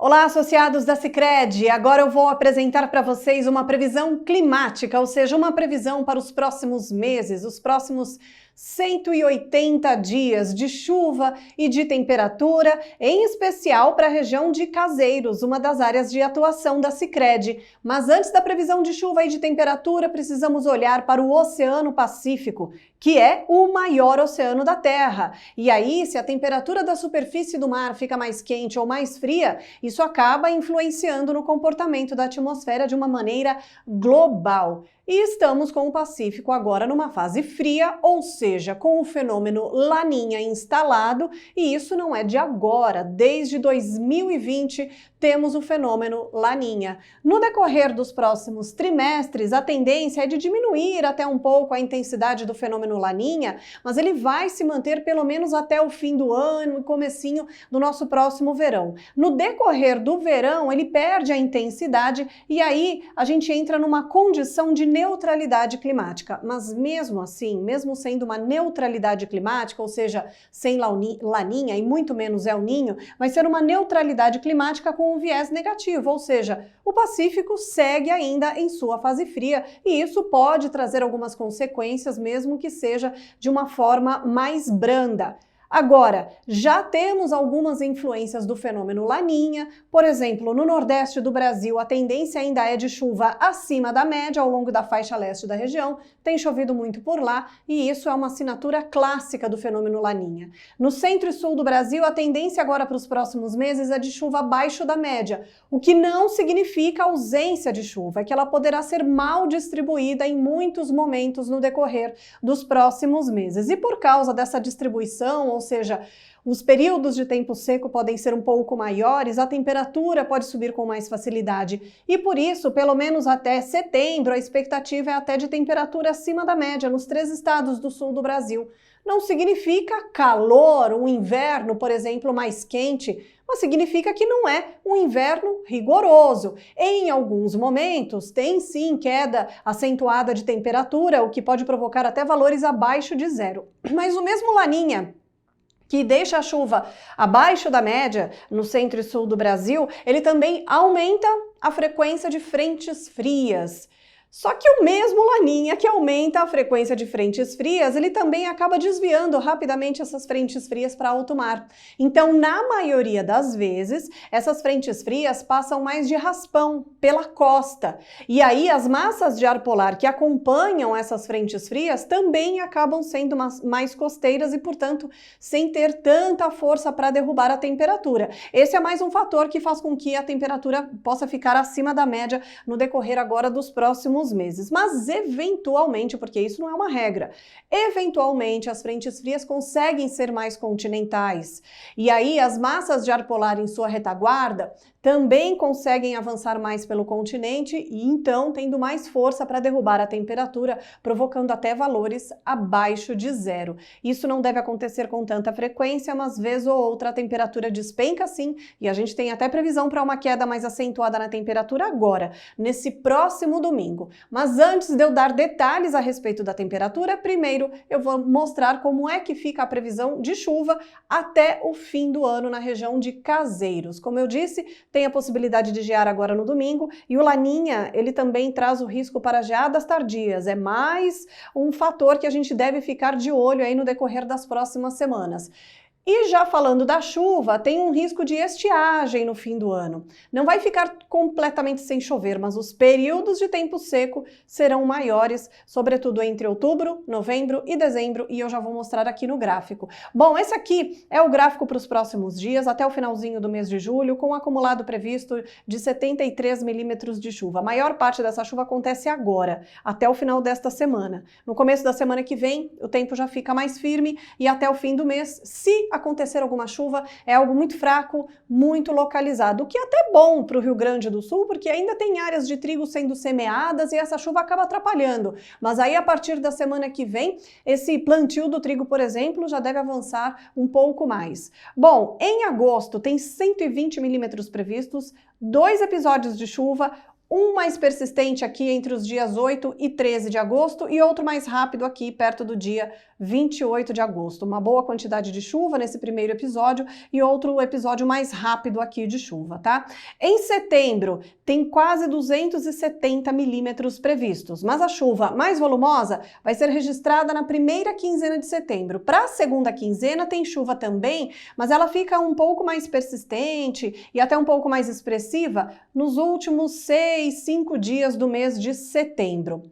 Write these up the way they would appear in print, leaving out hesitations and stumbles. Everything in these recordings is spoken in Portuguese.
Olá, associados da Sicredi! Agora eu vou apresentar para vocês uma previsão climática, ou seja, uma previsão para os próximos meses, os próximos 180 dias de chuva e de temperatura, em especial para a região de Caseiros, uma das áreas de atuação da Sicredi. Mas antes da previsão de chuva e de temperatura, precisamos olhar para o Oceano Pacífico, que é o maior oceano da Terra. E aí, se a temperatura da superfície do mar fica mais quente ou mais fria, isso acaba influenciando no comportamento da atmosfera de uma maneira global. E estamos com o Pacífico agora numa fase fria, ou seja, com o fenômeno Laninha instalado, e isso não é de agora. Desde 2020 temos o fenômeno Laninha. No decorrer dos próximos trimestres, a tendência é de diminuir até um pouco a intensidade do fenômeno Laninha, mas ele vai se manter pelo menos até o fim do ano e comecinho do nosso próximo verão. No decorrer do verão, ele perde a intensidade e aí a gente entra numa condição de neutralidade climática. Mas mesmo assim, mesmo sendo uma neutralidade climática, ou seja, sem Laninha e muito menos El Ninho, vai ser uma neutralidade climática com um viés negativo, ou seja, o Pacífico segue ainda em sua fase fria e isso pode trazer algumas consequências, mesmo que seja de uma forma mais branda. Agora, já temos algumas influências do fenômeno Laninha, por exemplo, no nordeste do Brasil a tendência ainda é de chuva acima da média ao longo da faixa leste da região, tem chovido muito por lá e isso é uma assinatura clássica do fenômeno Laninha. No centro e sul do Brasil a tendência agora para os próximos meses é de chuva abaixo da média, o que não significa ausência de chuva, é que ela poderá ser mal distribuída em muitos momentos no decorrer dos próximos meses. E por causa dessa distribuição, ou seja, os períodos de tempo seco podem ser um pouco maiores, a temperatura pode subir com mais facilidade e por isso, pelo menos até setembro, a expectativa é até de temperatura acima da média nos 3 estados do sul do Brasil. Não significa calor, um inverno, por exemplo, mais quente, mas significa que não é um inverno rigoroso. Em alguns momentos, tem sim queda acentuada de temperatura, o que pode provocar até valores abaixo de zero. Mas o mesmo Laninha, que deixa a chuva abaixo da média no centro e sul do Brasil, ele também aumenta a frequência de frentes frias. Só que o mesmo Laninha que aumenta a frequência de frentes frias, ele também acaba desviando rapidamente essas frentes frias para alto mar. Então, na maioria das vezes, essas frentes frias passam mais de raspão pela costa. E aí as massas de ar polar que acompanham essas frentes frias também acabam sendo mais costeiras e, portanto, sem ter tanta força para derrubar a temperatura. Esse é mais um fator que faz com que a temperatura possa ficar acima da média no decorrer agora dos próximos meses, mas eventualmente, porque isso não é uma regra, eventualmente as frentes frias conseguem ser mais continentais e aí as massas de ar polar em sua retaguarda também conseguem avançar mais pelo continente e então tendo mais força para derrubar a temperatura, provocando até valores abaixo de zero. Isso não deve acontecer com tanta frequência, mas vez ou outra a temperatura despenca sim e a gente tem até previsão para uma queda mais acentuada na temperatura agora, nesse próximo domingo. Mas antes de eu dar detalhes a respeito da temperatura, primeiro eu vou mostrar como é que fica a previsão de chuva até o fim do ano na região de Caseiros. Como eu disse, tem a possibilidade de gear agora no domingo e o Laninha, ele também traz o risco para geadas tardias. É mais um fator que a gente deve ficar de olho aí no decorrer das próximas semanas. E já falando da chuva, tem um risco de estiagem no fim do ano. Não vai ficar completamente sem chover, mas os períodos de tempo seco serão maiores, sobretudo entre outubro, novembro e dezembro, e eu já vou mostrar aqui no gráfico. Bom, esse aqui é o gráfico para os próximos dias, até o finalzinho do mês de julho, com um acumulado previsto de 73 milímetros de chuva. A maior parte dessa chuva acontece agora, até o final desta semana. No começo da semana que vem, o tempo já fica mais firme e até o fim do mês, se acontecer alguma chuva, é algo muito fraco, muito localizado, o que é até bom para o Rio Grande do Sul, porque ainda tem áreas de trigo sendo semeadas e essa chuva acaba atrapalhando. Mas aí, a partir da semana que vem, esse plantio do trigo, por exemplo, já deve avançar um pouco mais. Bom, em agosto tem 120 milímetros previstos, 2 episódios de chuva, um mais persistente aqui entre os dias 8 e 13 de agosto e outro mais rápido aqui perto do dia 28 de agosto. Uma boa quantidade de chuva nesse primeiro episódio e outro episódio mais rápido aqui de chuva, tá? Em setembro, tem quase 270 milímetros previstos, mas a chuva mais volumosa vai ser registrada na primeira quinzena de setembro. Para a segunda quinzena tem chuva também, mas ela fica um pouco mais persistente e até um pouco mais expressiva nos últimos 5 dias do mês de setembro.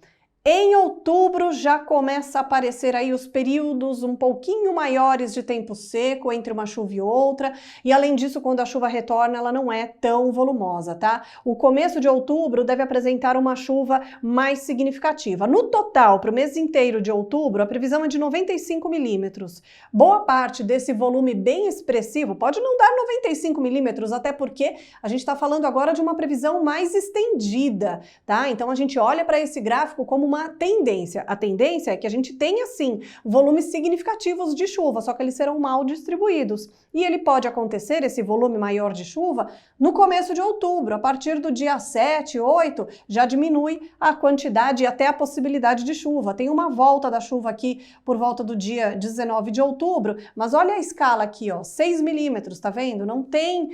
Em outubro já começa a aparecer aí os períodos um pouquinho maiores de tempo seco entre uma chuva e outra, e além disso, quando a chuva retorna, ela não é tão volumosa, tá? O começo de outubro deve apresentar uma chuva mais significativa. No total, para o mês inteiro de outubro, a previsão é de 95 milímetros. Boa parte desse volume bem expressivo pode não dar 95 milímetros, até porque a gente está falando agora de uma previsão mais estendida, tá? Então a gente olha para esse gráfico como uma tendência. A tendência é que a gente tenha, sim, volumes significativos de chuva, só que eles serão mal distribuídos. E ele pode acontecer, esse volume maior de chuva, no começo de outubro. A partir do dia 7, 8, já diminui a quantidade e até a possibilidade de chuva. Tem uma volta da chuva aqui por volta do dia 19 de outubro, mas olha a escala aqui, ó, 6 milímetros, tá vendo? Não tem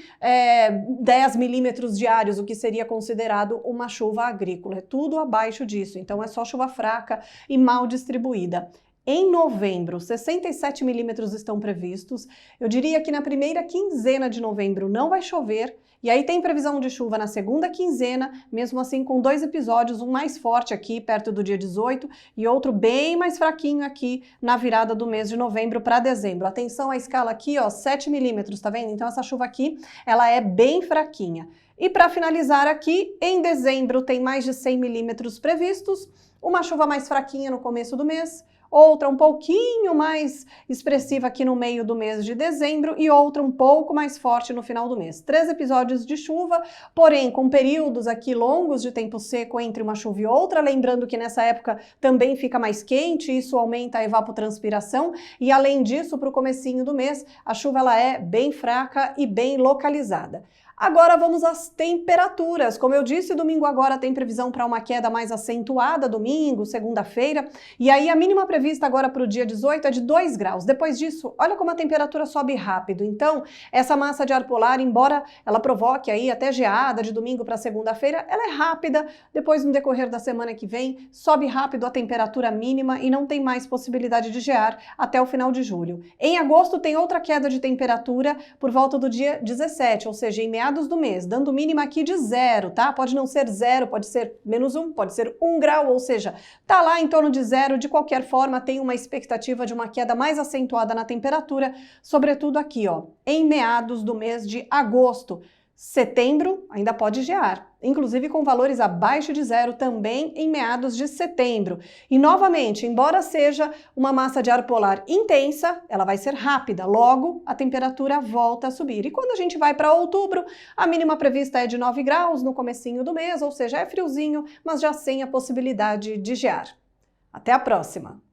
10 milímetros diários, o que seria considerado uma chuva agrícola. É tudo abaixo disso, então é só chuva fraca e mal distribuída. Em novembro, 67 milímetros estão previstos. Eu diria que na primeira quinzena de novembro não vai chover, e aí tem previsão de chuva na segunda quinzena, mesmo assim com 2 episódios, um mais forte aqui perto do dia 18 e outro bem mais fraquinho aqui na virada do mês de novembro para dezembro. Atenção à escala aqui, ó, 7 milímetros, tá vendo? Então essa chuva aqui, ela é bem fraquinha. E para finalizar aqui, em dezembro tem mais de 100 milímetros previstos, uma chuva mais fraquinha no começo do mês, outra um pouquinho mais expressiva aqui no meio do mês de dezembro e outra um pouco mais forte no final do mês. 3 episódios de chuva, porém com períodos aqui longos de tempo seco entre uma chuva e outra, lembrando que nessa época também fica mais quente, isso aumenta a evapotranspiração e além disso, para o comecinho do mês, a chuva ela é bem fraca e bem localizada. Agora vamos às temperaturas. Como eu disse, domingo agora tem previsão para uma queda mais acentuada, domingo, segunda-feira, e aí a mínima prevista agora para o dia 18 é de 2 graus. Depois disso, olha como a temperatura sobe rápido. Então, essa massa de ar polar, embora ela provoque aí até geada de domingo para segunda-feira, ela é rápida. Depois, no decorrer da semana que vem, sobe rápido a temperatura mínima e não tem mais possibilidade de gear até o final de julho. Em agosto tem outra queda de temperatura por volta do dia 17, ou seja, em meados do mês, dando mínima aqui de 0, tá? Pode não ser 0, pode ser -1, pode ser 1 grau, ou seja, tá lá em torno de 0. De qualquer forma, tem uma expectativa de uma queda mais acentuada na temperatura, sobretudo aqui, ó, em meados do mês de agosto. Setembro ainda pode gear, inclusive com valores abaixo de 0 também em meados de setembro. E novamente, embora seja uma massa de ar polar intensa, ela vai ser rápida, logo a temperatura volta a subir. E quando a gente vai para outubro, a mínima prevista é de 9 graus no comecinho do mês, ou seja, é friozinho, mas já sem a possibilidade de gear. Até a próxima!